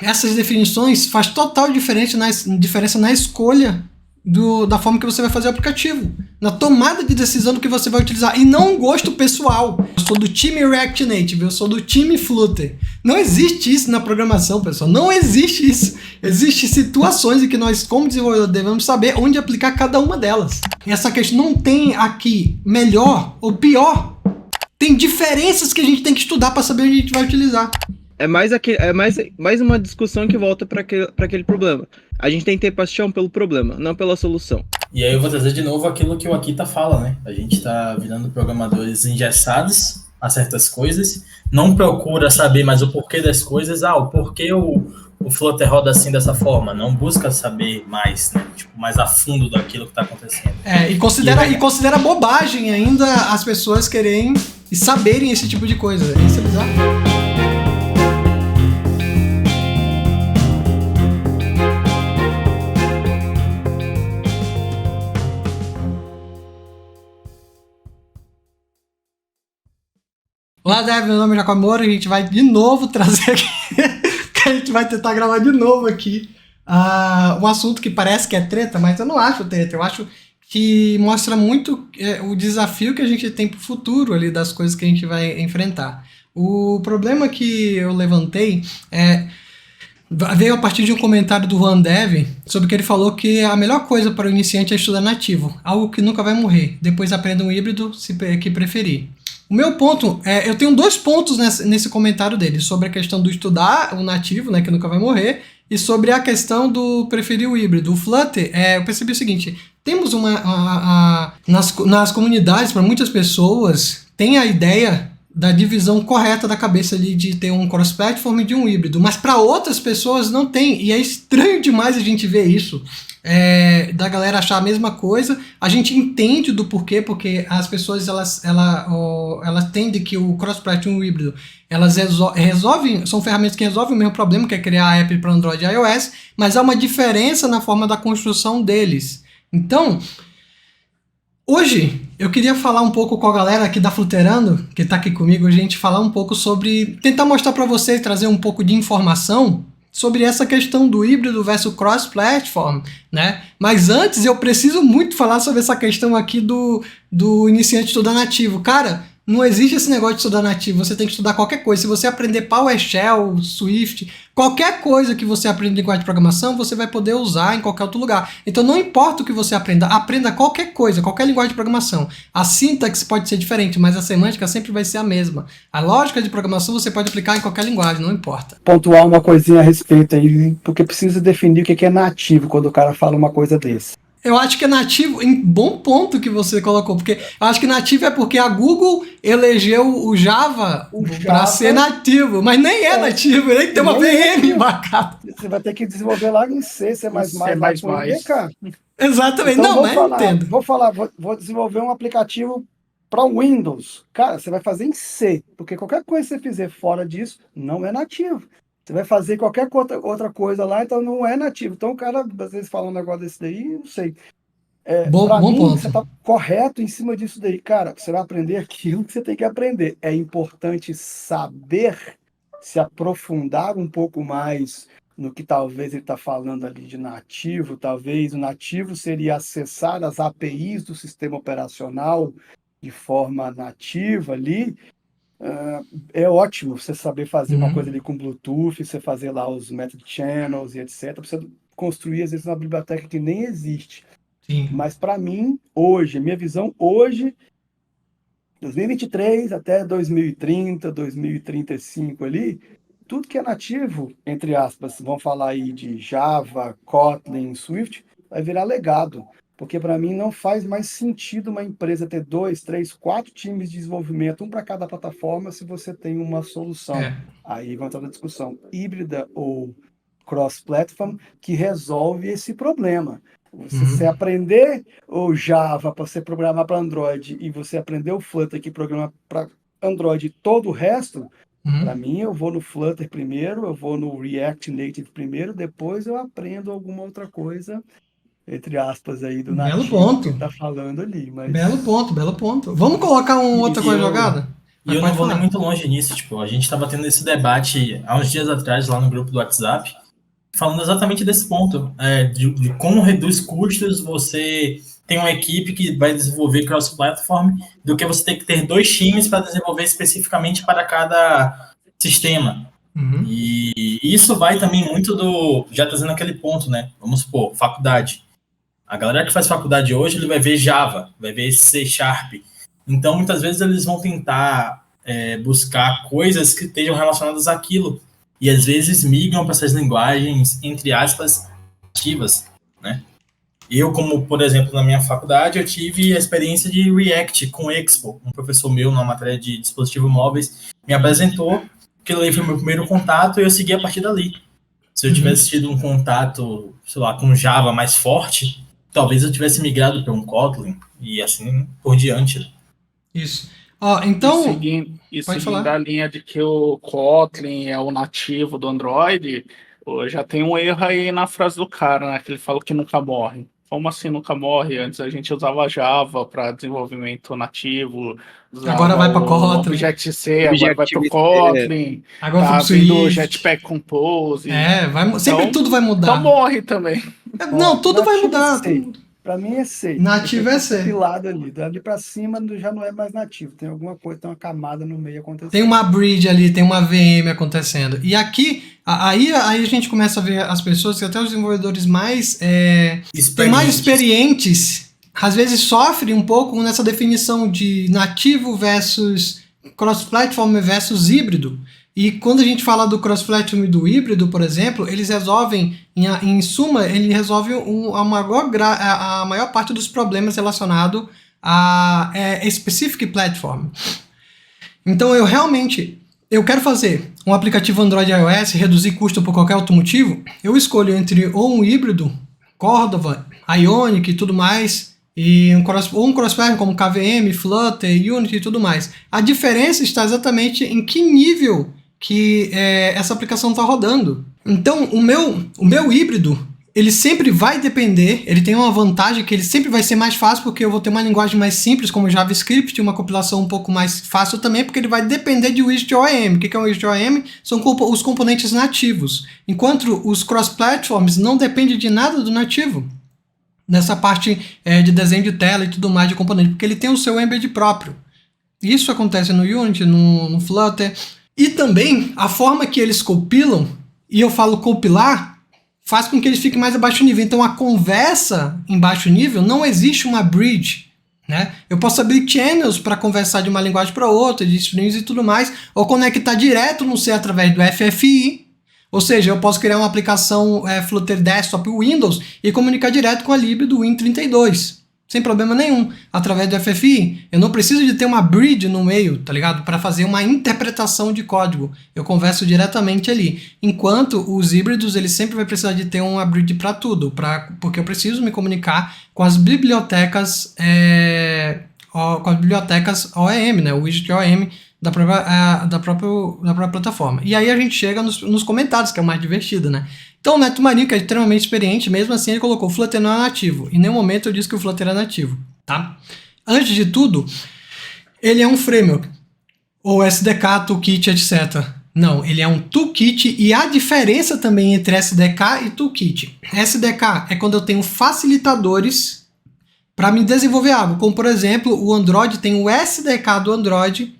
essas definições faz total diferença na escolha da forma que você vai fazer o aplicativo, na tomada de decisão do que você vai utilizar, e não um gosto pessoal. Eu sou do time React Native, eu sou do time Flutter. Não existe isso na programação, pessoal. Não existe isso. Existem situações em que nós, como desenvolvedores, devemos saber onde aplicar cada uma delas. Essa questão não tem aqui melhor ou pior. Tem diferenças que a gente tem que estudar para saber onde a gente vai utilizar. É mais uma discussão que volta para aquele problema. A gente tem que ter paixão pelo problema, não pela solução. E aí eu vou trazer de novo aquilo que o Akita fala, né? A gente está virando programadores engessados a certas coisas, não procura saber mais o porquê das coisas. O porquê o Flutter roda assim dessa forma. Não busca saber mais, né? Tipo, mais a fundo daquilo que está acontecendo. E considera bobagem ainda as pessoas quererem e saberem esse tipo de coisa. Isso é bizarro. Olá, Dev, meu nome é Jacob Moura, a gente vai de novo trazer aqui, que a gente vai tentar gravar de novo aqui um assunto que parece que é treta, mas eu não acho treta, eu acho que mostra muito o desafio que a gente tem pro futuro ali das coisas que a gente vai enfrentar. O problema que eu levantei veio a partir de um comentário do Van Dev, sobre que ele falou que a melhor coisa para o iniciante é estudar nativo, algo que nunca vai morrer, depois aprenda um híbrido que preferir. O meu ponto, eu tenho 2 pontos nesse comentário dele, sobre a questão do estudar o nativo, né, que nunca vai morrer, e sobre a questão do preferir o híbrido. O Flutter, eu percebi o seguinte, temos nas comunidades, para muitas pessoas, tem a ideia da divisão correta da cabeça ali de ter um cross-platform e de um híbrido, mas para outras pessoas não tem, e é estranho demais a gente ver isso, da galera achar a mesma coisa. A gente entende do porquê, porque as pessoas elas tendem que o cross-platform e o híbrido elas são ferramentas que resolvem o mesmo problema, que é criar app para Android e iOS, mas há uma diferença na forma da construção deles. Então, hoje, eu queria falar um pouco com a galera aqui da Flutterando, que está aqui comigo, a gente falar um pouco sobre, tentar mostrar para vocês, trazer um pouco de informação sobre essa questão do híbrido versus cross-platform, né? Mas antes, eu preciso muito falar sobre essa questão aqui do iniciante estudar nativo. Cara, não existe esse negócio de estudar nativo, você tem que estudar qualquer coisa. Se você aprender PowerShell, Swift, qualquer coisa que você aprenda em linguagem de programação, você vai poder usar em qualquer outro lugar. Então não importa o que você aprenda qualquer coisa, qualquer linguagem de programação. A sintaxe pode ser diferente, mas a semântica sempre vai ser a mesma. A lógica de programação você pode aplicar em qualquer linguagem, não importa. Pontuar uma coisinha a respeito aí, porque precisa definir o que é nativo quando o cara fala uma coisa desse. Eu acho que é nativo, em bom ponto que você colocou, porque eu acho que nativo é porque a Google elegeu o Java para ser nativo, mas nem é nativo, nem tem uma VM bacana. Você vai ter que desenvolver lá em C, C++, cara. Exatamente, então, não, eu entendo. Vou desenvolver um aplicativo para Windows. Cara, você vai fazer em C, porque qualquer coisa que você fizer fora disso não é nativo. Você vai fazer qualquer outra coisa lá, então não é nativo. Então o cara, às vezes, fala um negócio desse daí, não sei. Bom ponto. Você está correto em cima disso daí. Cara, você vai aprender aquilo que você tem que aprender. É importante saber se aprofundar um pouco mais no que talvez ele está falando ali de nativo. Talvez o nativo seria acessar as APIs do sistema operacional de forma nativa ali. É ótimo você saber fazer uma coisa ali com Bluetooth, você fazer lá os method channels e etc. Pra você construir, às vezes, uma biblioteca que nem existe. Sim. Mas, para mim, hoje, minha visão hoje, 2023 até 2030, 2035 ali, tudo que é nativo, entre aspas, vamos falar aí de Java, Kotlin, Swift, vai virar legado. Porque para mim não faz mais sentido uma empresa ter 2, 3, 4 times de desenvolvimento, um para cada plataforma, se você tem uma solução. Aí vai entrar na discussão híbrida ou cross-platform que resolve esse problema. Você aprender o Java para você programar para Android e você aprender o Flutter que programa para Android e todo o resto, para mim eu vou no Flutter primeiro, eu vou no React Native primeiro, depois eu aprendo alguma outra coisa, entre aspas, aí do nativo que tá falando ali. Mas... Belo ponto. Vamos colocar outra coisa jogada? E eu Pode não vou nem falar. muito longe nisso, tipo, a gente estava tendo esse debate há uns dias atrás lá no grupo do WhatsApp, falando exatamente desse ponto, de como reduz custos você tem uma equipe que vai desenvolver cross-platform, do que você tem que ter 2 times para desenvolver especificamente para cada sistema. Uhum. E isso vai também muito já trazendo aquele ponto, né? Vamos supor, faculdade. A galera que faz faculdade hoje, ele vai ver Java, vai ver C Sharp. Então, muitas vezes, eles vão tentar buscar coisas que estejam relacionadas àquilo. E, às vezes, migram para essas linguagens, entre aspas, ativas, né? Eu, como, por exemplo, na minha faculdade, eu tive a experiência de React com Expo. Um professor meu, na matéria de dispositivos móveis, me apresentou, que ali foi o meu primeiro contato, e eu segui a partir dali. Se eu tivesse tido um contato, sei lá, com Java mais forte, talvez eu tivesse migrado para um Kotlin e assim por diante. Isso. Ó, então, E pode seguindo falar. a linha de que o Kotlin é o nativo do Android, já tem um erro aí na frase do cara, né? Que ele falou que nunca morre. Como assim nunca morre? Antes a gente usava Java para desenvolvimento nativo, Agora usava vai para o Kotlin. Objective-C, agora vai para o Objective-C, Kotlin, Agora foi tá pro vindo o Swift. Jetpack Compose. Sempre tudo vai Então mudar. morre também. Não, tudo vai Nativo mudar. é C. Para mim é C. Nativo é C. Compilado ali. Dali para cima já não é mais nativo. Tem alguma coisa, tem uma camada no meio acontecendo. Tem uma bridge ali, tem uma VM acontecendo. E aqui, aí a gente começa a ver as pessoas, que até os desenvolvedores mais experientes, às vezes sofrem um pouco nessa definição de nativo versus cross-platform versus híbrido. E quando a gente fala do cross-platform e do híbrido, por exemplo, eles resolvem, em suma, ele resolve a maior parte dos problemas relacionados a specific platform. Então eu quero fazer um aplicativo Android e iOS, reduzir custo por qualquer outro motivo, eu escolho entre ou um híbrido, Cordova, Ionic e tudo mais, e um cross-platform como KVM, Flutter, Unity e tudo mais. A diferença está exatamente em que nível que essa aplicação está rodando. Então, o meu híbrido, ele sempre vai depender, ele tem uma vantagem que ele sempre vai ser mais fácil, porque eu vou ter uma linguagem mais simples, como JavaScript, uma compilação um pouco mais fácil também, porque ele vai depender de widget OEM. O que é um widget OEM? São os componentes nativos. Enquanto os cross-platforms não dependem de nada do nativo, nessa parte de desenho de tela e tudo mais de componente, porque ele tem o seu embed próprio. Isso acontece no Unity, no Flutter. E também a forma que eles compilam, e eu falo compilar, faz com que eles fiquem mais abaixo nível. Então a conversa em baixo nível não existe uma bridge, né? Eu posso abrir channels para conversar de uma linguagem para outra, de strings e tudo mais, ou conectar direto no C através do FFI. Ou seja, eu posso criar uma aplicação Flutter Desktop Windows e comunicar direto com a lib do Win32. Sem problema nenhum, através do FFI. Eu não preciso de ter uma bridge no meio, tá ligado? Para fazer uma interpretação de código. Eu converso diretamente ali. Enquanto os híbridos, eles sempre vai precisar de ter uma bridge para tudo, porque eu preciso me comunicar com as bibliotecas OEM, né? O widget OEM da própria plataforma. E aí a gente chega nos comentários, que é o mais divertido, né? Então o Neto Marinho, que é extremamente experiente, mesmo assim ele colocou o Flutter não é nativo. Em nenhum momento eu disse que o Flutter é nativo, tá? Antes de tudo, ele é um framework, ou SDK, toolkit, etc. Não, ele é um toolkit, e há diferença também entre SDK e toolkit. SDK é quando eu tenho facilitadores para me desenvolver algo, como por exemplo, o Android tem o SDK do Android,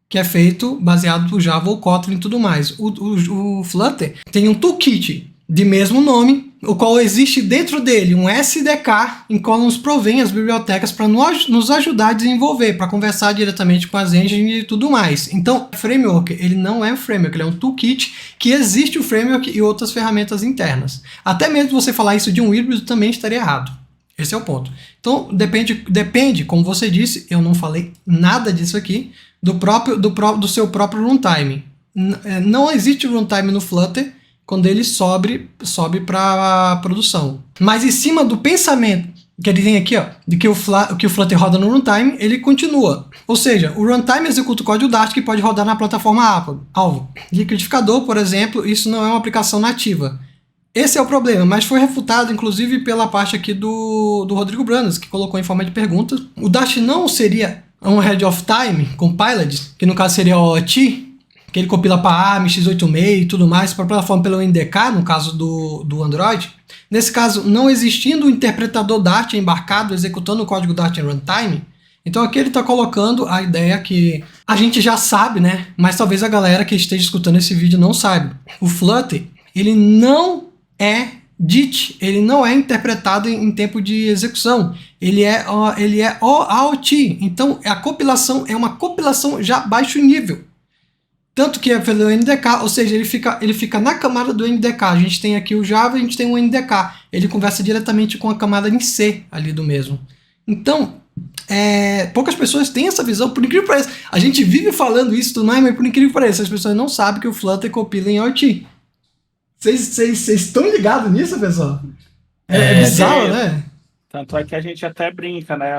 que é feito baseado no Java ou Kotlin e tudo mais. O Flutter tem um toolkit de mesmo nome, o qual existe dentro dele um SDK em qual nos provém as bibliotecas para nos ajudar a desenvolver, para conversar diretamente com as engines e tudo mais. Então, framework, ele não é um framework, ele é um toolkit que existe o framework e outras ferramentas internas. Até mesmo você falar isso de um híbrido também estaria errado. Esse é o ponto. Então, depende, como você disse, eu não falei nada disso aqui, do seu próprio runtime. Não existe runtime no Flutter quando ele sobe para produção. Mas em cima do pensamento que ele tem aqui, ó, de que o Flutter roda no runtime, ele continua. Ou seja, o runtime executa o código Dart que pode rodar na plataforma alvo. Liquidificador, por exemplo, isso não é uma aplicação nativa. Esse é o problema, mas foi refutado inclusive pela parte aqui do Rodrigo Branas, que colocou em forma de pergunta. O Dart não seria um head of time compiled, que no caso seria o OT, que ele compila para ARM, x86 e tudo mais, para a plataforma pelo NDK, no caso do Android. Nesse caso, não existindo um interpretador Dart embarcado executando o código Dart em runtime, então aqui ele está colocando a ideia que a gente já sabe, né? Mas talvez a galera que esteja escutando esse vídeo não saiba. O Flutter, ele não é DIT, ele não é interpretado em tempo de execução. Ele é OAuth. Então a compilação é uma compilação já baixo nível. Tanto que é pelo NDK, ou seja, ele fica na camada do NDK. A gente tem aqui o Java, a gente tem o NDK. Ele conversa diretamente com a camada em C ali do mesmo. Então, poucas pessoas têm essa visão, por incrível que pareça. A gente vive falando isso, tudo mais, mas por incrível que pareça, as pessoas não sabem que o Flutter compila em OT. Vocês estão ligados nisso, pessoal? É bizarro, né? Tanto é que a gente até brinca, né?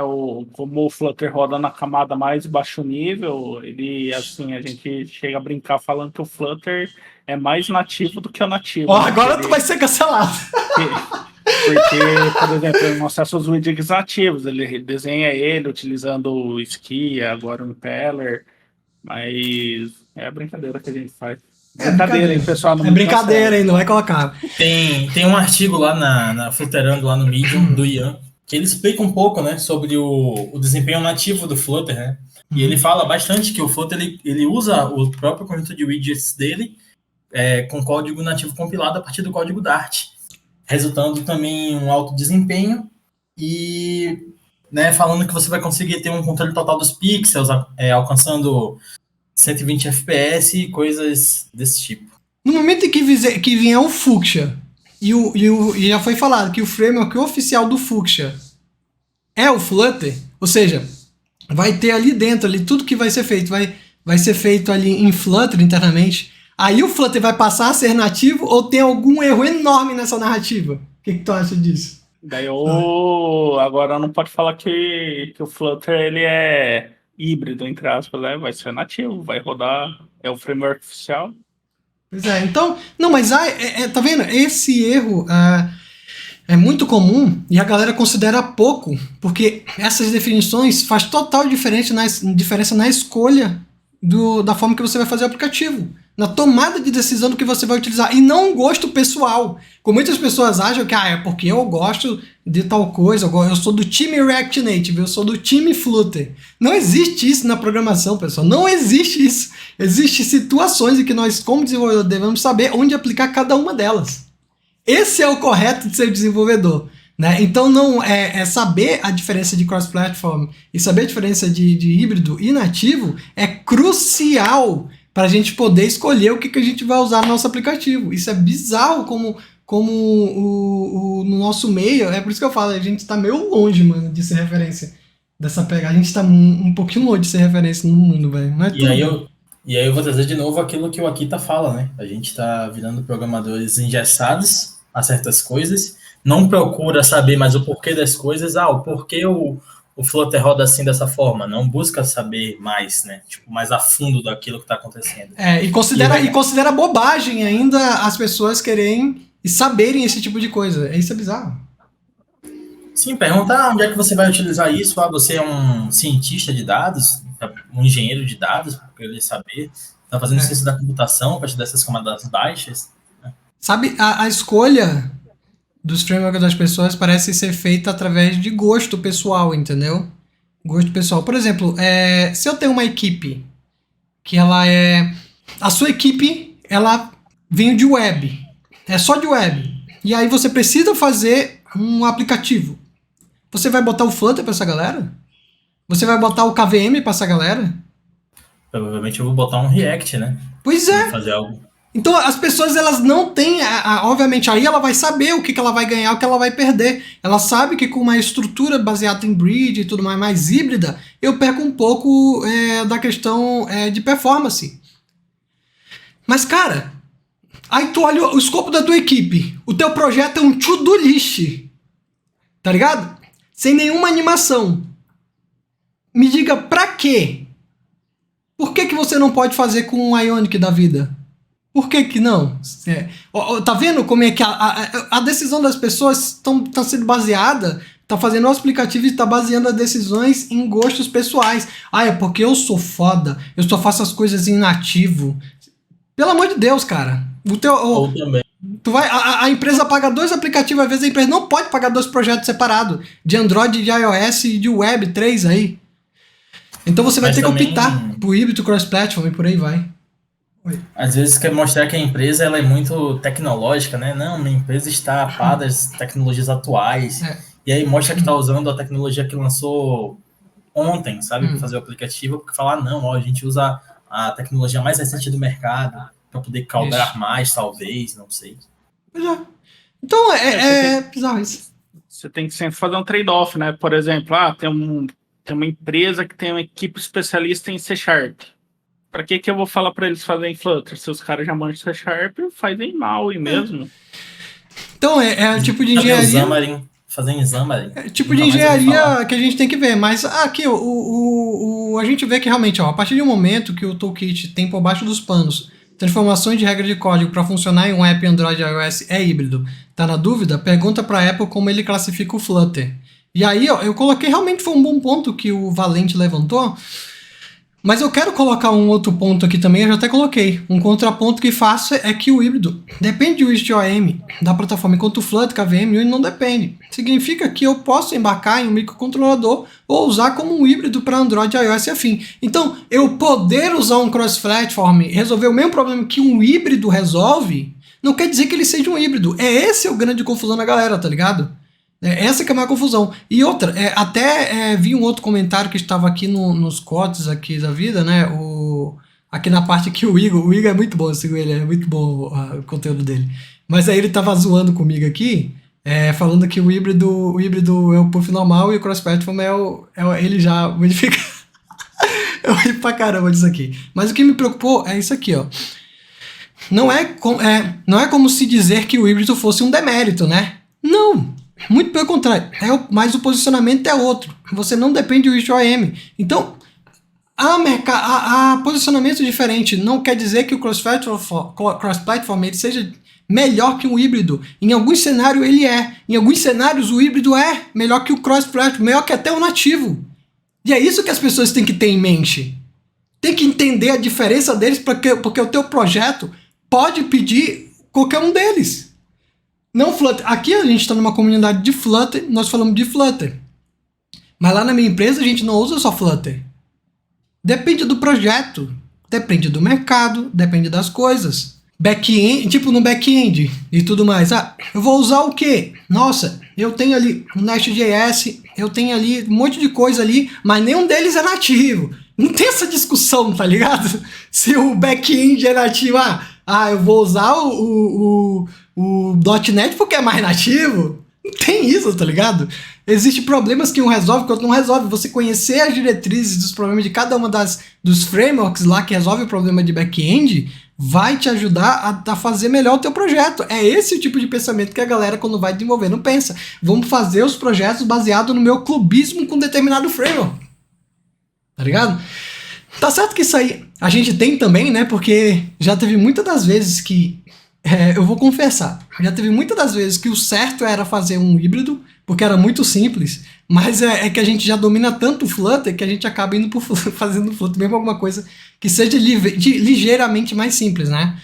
Como o Flutter roda na camada mais baixo nível, ele, assim, a gente chega a brincar falando que o Flutter é mais nativo do que o nativo. Ó, agora tu vai ser cancelado. Porque, por exemplo, ele não acessa os widgets nativos, ele desenha ele utilizando o Skia, agora o Impeller, mas é a brincadeira que a gente faz. Brincadeira, hein, pessoal? É brincadeira, hein? Não vai colocar. Tem um artigo lá na Flutterando, lá no Medium, do Ian, que ele explica um pouco, né, sobre o desempenho nativo do Flutter, né? E ele fala bastante que o Flutter ele usa o próprio conjunto de widgets dele com código nativo compilado a partir do código Dart, resultando também em um alto desempenho e, né, falando que você vai conseguir ter um controle total dos pixels, alcançando 120 FPS e coisas desse tipo. No momento em que vier o Fuchsia, e já foi falado que o framework oficial do Fuchsia é o Flutter, ou seja, vai ter ali dentro, ali, tudo que vai ser feito, vai ser feito ali em Flutter internamente, aí o Flutter vai passar a ser nativo ou tem algum erro enorme nessa narrativa? O que tu acha disso? Daí agora não pode falar que o Flutter ele é híbrido, entre aspas, né? Vai ser nativo, vai rodar, é o framework oficial. Pois é, então, não, mas tá vendo? Esse erro é muito comum e a galera considera pouco, porque essas definições faz total diferença na escolha da forma que você vai fazer o aplicativo, na tomada de decisão do que você vai utilizar, e não um gosto pessoal. Como muitas pessoas acham que é porque eu gosto de tal coisa, eu sou do time React Native, eu sou do time Flutter. Não existe isso na programação, pessoal, não existe isso. Existem situações em que nós, como desenvolvedor, devemos saber onde aplicar cada uma delas. Esse é o correto de ser desenvolvedor, né? Então não saber a diferença de cross-platform e saber a diferença de híbrido e nativo é crucial para a gente poder escolher o que a gente vai usar no nosso aplicativo. Isso é bizarro como no nosso meio, é por isso que eu falo, a gente está meio longe, mano, de ser referência dessa pegada. A gente está um pouquinho longe de ser referência no mundo, velho. E aí eu vou trazer de novo aquilo que o Akita fala, né? A gente está virando programadores engessados a certas coisas, não procura saber mais o porquê das coisas, o porquê o Flutter roda assim dessa forma, não busca saber mais, né? Tipo, mais a fundo daquilo que está acontecendo. E considera bobagem ainda as pessoas querem e saberem esse tipo de coisa. Isso é bizarro. Sim, perguntar onde é que você vai utilizar isso. Você é um cientista de dados, um engenheiro de dados, para ele saber. Está fazendo ciência da computação para te dar essas camadas baixas. Né? Sabe, a escolha dos frameworks das pessoas parece ser feita através de gosto pessoal, entendeu? Gosto pessoal. Por exemplo, se eu tenho uma equipe que ela é... A sua equipe, ela vem de web. É só de web. E aí você precisa fazer um aplicativo. Você vai botar o Flutter para essa galera? Você vai botar o KVM para essa galera? Provavelmente eu vou botar um React, né? Pois é. Fazer algo. Então as pessoas elas não têm, obviamente aí ela vai saber o que ela vai ganhar, o que ela vai perder. Ela sabe que com uma estrutura baseada em bridge e tudo mais híbrida, eu perco um pouco da questão de performance. Mas cara, aí tu olha o escopo da tua equipe, o teu projeto é um to-do list, tá ligado? Sem nenhuma animação. Me diga pra quê? Por que você não pode fazer com um Ionic da vida? Por que não? Tá vendo como é que a decisão das pessoas está sendo baseada tá fazendo um aplicativo e tá baseando as decisões em gostos pessoais. Ah, é porque eu sou foda, eu só faço as coisas em nativo. Pelo amor de Deus, cara. Ou também. A empresa paga 2 aplicativos, às vezes a empresa não pode pagar 2 projetos separados, de Android, de iOS e de Web 3 aí. Então você vai Mas ter que também- optar pro híbrido cross-platform e por aí vai. Às vezes quer mostrar que a empresa ela é muito tecnológica, né? Não, minha empresa está a par das tecnologias atuais. É. E aí mostra que está usando a tecnologia que lançou ontem, sabe? Para fazer o aplicativo, porque falar, não, ó, a gente usa a tecnologia mais recente do mercado para poder caudar Isso. mais, talvez, não sei. Pois é. Então é bizarro isso. Você tem que sempre fazer um trade-off, né? Por exemplo, tem uma empresa que tem uma equipe especialista em C#. Para que eu vou falar para eles fazerem Flutter? Se os caras já manjam C#, fazem mal e mesmo. Então é o tipo de Fazer engenharia. Xamarin, fazer em Xamarin. É tipo Nunca de mais ouvi falar. engenharia que a gente tem que ver, mas aqui a gente vê que realmente, ó, a partir do momento que o toolkit tem por baixo dos panos transformações de regra de código para funcionar em um app Android e iOS é híbrido, tá na dúvida? Pergunta para Apple como ele classifica o Flutter. E aí, ó, eu coloquei, realmente foi um bom ponto que o Valente levantou, mas eu quero colocar um outro ponto aqui também, eu já até coloquei. Um contraponto que faço é que o híbrido depende do WinOM da plataforma, enquanto o Flutter, KVM, ele não depende. Significa que eu posso embarcar em um microcontrolador ou usar como um híbrido para Android, iOS e afim. Então, eu poder usar um cross-platform e resolver o mesmo problema que um híbrido resolve, não quer dizer que ele seja um híbrido. Esse é o grande confusão da galera, tá ligado? Essa que é a maior confusão. E outra, vi um outro comentário que estava aqui nos cortes aqui da vida, né? Aqui na parte que o Igor é muito bom, eu sigo ele, é muito bom o conteúdo dele. Mas aí ele tava zoando comigo aqui, falando que o híbrido é o puff normal e o cross-platform ele já modifica. Eu ri pra caramba disso aqui. Mas o que me preocupou é isso aqui, ó. Não é como se dizer que o híbrido fosse um demérito, né? Não! Muito pelo contrário, mas o posicionamento é outro. Você não depende do WinOM. Então, posicionamento diferente não quer dizer que o cross-platform ele seja melhor que um híbrido. Em alguns cenários ele é. Em alguns cenários o híbrido é melhor que o cross-platform, melhor que até o nativo. E é isso que as pessoas têm que ter em mente. Tem que entender a diferença deles, porque o teu projeto pode pedir qualquer um deles. Não Flutter. Aqui a gente está numa comunidade de Flutter, nós falamos de Flutter. Mas lá na minha empresa a gente não usa só Flutter. Depende do projeto, depende do mercado, depende das coisas. Back-end, tipo no back-end e tudo mais. Eu vou usar o quê? Nossa, eu tenho ali o Nest.js, eu tenho ali um monte de coisa ali, mas nenhum deles é nativo. Não tem essa discussão, tá ligado? Se o back-end é nativo, eu vou usar o .NET porque é mais nativo. Não tem isso, tá ligado? Existem problemas que um resolve, que o outro não resolve. Você conhecer as diretrizes dos problemas de cada uma dos frameworks lá que resolve o problema de back-end vai te ajudar a fazer melhor o teu projeto. É esse o tipo de pensamento que a galera, quando vai desenvolver, não pensa. Vamos fazer os projetos baseados no meu clubismo com determinado framework. Tá ligado? Tá certo que isso aí a gente tem também, né? Porque já teve muitas das vezes que... eu vou confessar, já teve muitas das vezes que o certo era fazer um híbrido, porque era muito simples, mas é que a gente já domina tanto o Flutter que a gente acaba indo fazendo Flutter, mesmo alguma coisa que seja ligeiramente mais simples, né?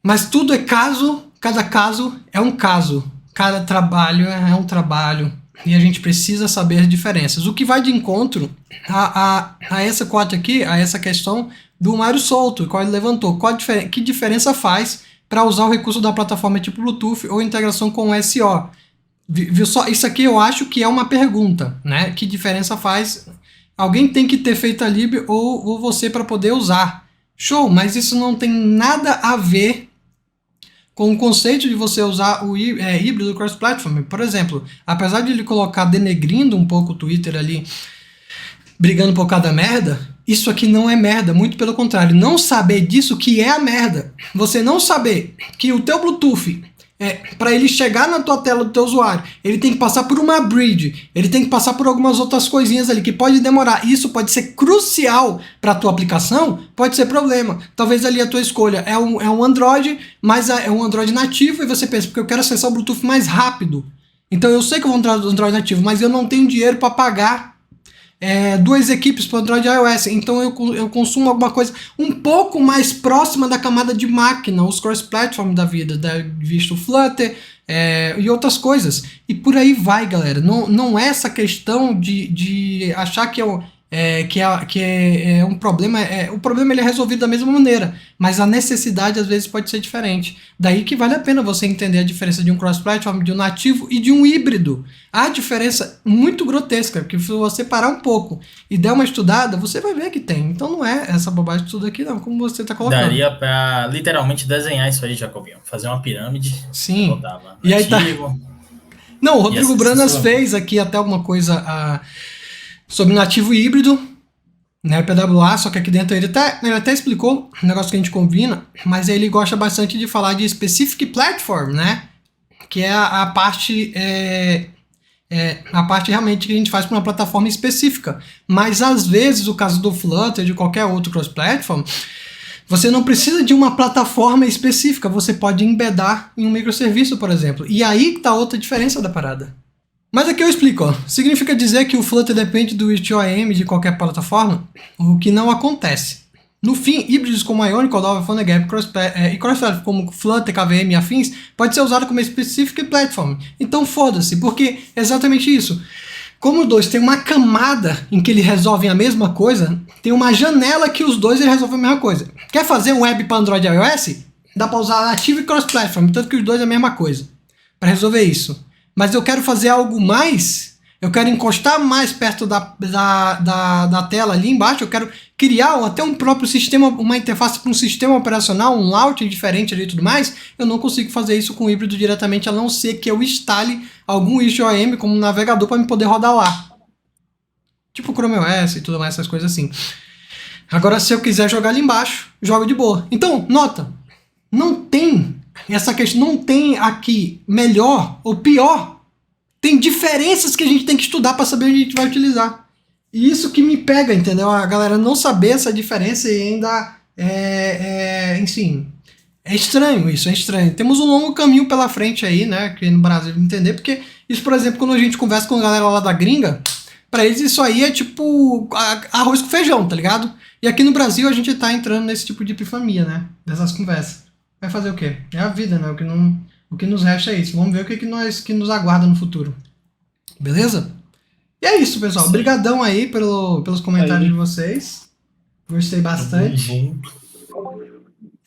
Mas tudo é caso, cada caso é um caso, cada trabalho é um trabalho, e a gente precisa saber as diferenças. O que vai de encontro a essa quadra aqui, a essa questão do Mário Souto, qual ele levantou, que diferença faz para usar o recurso da plataforma tipo Bluetooth ou integração com o SO. Viu só? Isso aqui eu acho que é uma pergunta, né? Que diferença faz? Alguém tem que ter feito a lib ou você para poder usar. Show, mas isso não tem nada a ver com o conceito de você usar o híbrido cross-platform. Por exemplo, apesar de ele colocar denegrindo um pouco o Twitter ali, brigando por cada merda, isso aqui não é merda, muito pelo contrário. Não saber disso que é a merda. Você não saber que o teu Bluetooth, para ele chegar na tua tela do teu usuário, ele tem que passar por uma bridge, ele tem que passar por algumas outras coisinhas ali que pode demorar. Isso pode ser crucial para a tua aplicação, pode ser problema. Talvez ali a tua escolha é um Android, mas é um Android nativo e você pensa, porque eu quero acessar o Bluetooth mais rápido. Então eu sei que eu vou entrar no Android nativo, mas eu não tenho dinheiro para pagar 2 equipes para Android e iOS. Então eu consumo alguma coisa um pouco mais próxima da camada de máquina, os cross-platform da vida, visto o Flutter e outras coisas. E por aí vai, galera. Não é essa questão de achar que é um problema. O problema ele é resolvido da mesma maneira, mas a necessidade às vezes pode ser diferente. Daí que vale a pena você entender a diferença de um cross-platform, de um nativo e de um híbrido. Há diferença muito grotesca, que se você parar um pouco e der uma estudada, você vai ver que tem. Então não é essa bobagem tudo aqui não, como você está colocando. Daria pra literalmente desenhar isso aí, Jacobinho. Fazer uma pirâmide. Sim. Botava E aí tá. nativo. Não, o Rodrigo essa Branas sessão. fez aqui até alguma coisa sobre nativo e híbrido, né, PWA, só que aqui dentro ele até explicou um negócio que a gente combina, mas ele gosta bastante de falar de Specific Platform, né, que é a parte realmente que a gente faz para uma plataforma específica. Mas às vezes, o caso do Flutter, de qualquer outro cross-platform, você não precisa de uma plataforma específica, você pode embedar em um microserviço, por exemplo. E aí está outra diferença da parada. Mas aqui eu explico, ó. Significa dizer que o Flutter depende do IOM de qualquer plataforma, o que não acontece. No fim, híbridos como Ionic, Cordova, PhoneGap e Cross-Platform como Flutter, KVM e afins pode ser usado como Specific Platform. Então foda-se, porque é exatamente isso. Como os dois têm uma camada em que eles resolvem a mesma coisa, tem uma janela que os dois eles resolvem a mesma coisa. Quer fazer um web para Android e iOS? Dá para usar nativo e cross-platform, tanto que os dois é a mesma coisa. Para resolver isso. Mas eu quero fazer algo mais, eu quero encostar mais perto da tela ali embaixo, eu quero criar até um próprio sistema, uma interface para um sistema operacional, um launcher diferente ali e tudo mais, eu não consigo fazer isso com o híbrido diretamente, a não ser que eu instale algum IOM como navegador para me poder rodar lá. Tipo o Chrome OS e tudo mais, essas coisas assim. Agora, se eu quiser jogar ali embaixo, jogo de boa. Então, nota, não tem essa questão, não tem aqui melhor ou pior. Tem diferenças que a gente tem que estudar para saber onde a gente vai utilizar. E isso que me pega, entendeu? A galera não saber essa diferença e ainda enfim, é estranho isso, é estranho. Temos um longo caminho pela frente aí, né, aqui no Brasil, entender, porque isso, por exemplo, quando a gente conversa com a galera lá da gringa, pra eles isso aí é tipo arroz com feijão, tá ligado? E aqui no Brasil a gente tá entrando nesse tipo de epifania, né, dessas conversas. Vai fazer o quê? É a vida, né, o que nos resta é isso. Vamos ver o que nos aguarda no futuro. Beleza? E é isso, pessoal. Obrigadão aí pelos comentários de vocês. Gostei bastante.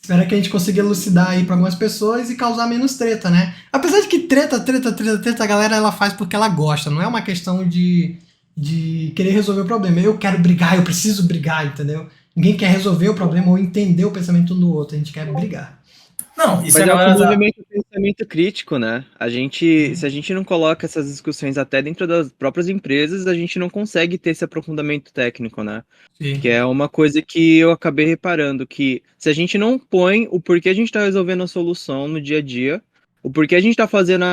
Espero que a gente consiga elucidar aí para algumas pessoas e causar menos treta, né? Apesar de que treta, a galera ela faz porque ela gosta. Não é uma questão de querer resolver o problema. Eu quero brigar, eu preciso brigar, entendeu? Ninguém quer resolver o problema ou entender o pensamento um do outro. A gente quer brigar. Não, isso Mas é um galera movimento de pensamento crítico, né? Se a gente não coloca essas discussões até dentro das próprias empresas, a gente não consegue ter esse aprofundamento técnico, né? Sim. Que é uma coisa que eu acabei reparando, que se a gente não põe o porquê a gente está resolvendo a solução no dia a dia, o porquê a gente está fazendo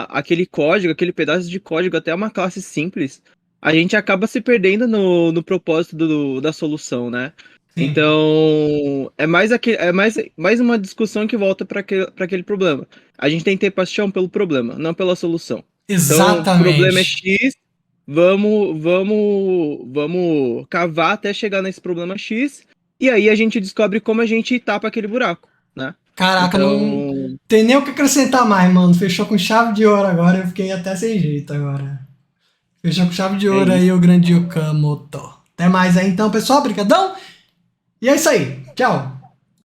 aquele código, aquele pedaço de código, até uma classe simples, a gente acaba se perdendo no propósito da solução, né? Sim. Então, é mais uma discussão que volta para aquele problema. A gente tem que ter paixão pelo problema, não pela solução. Exatamente. Então, o problema é X, vamos cavar até chegar nesse problema X, e aí a gente descobre como a gente tapa aquele buraco, né? Caraca, Então, não tem nem o que acrescentar mais, mano. Fechou com chave de ouro agora, eu fiquei até sem jeito agora. Fechou com chave de ouro aí o grande Okamoto. Até mais aí então, pessoal. Brigadão. E é isso aí. Tchau.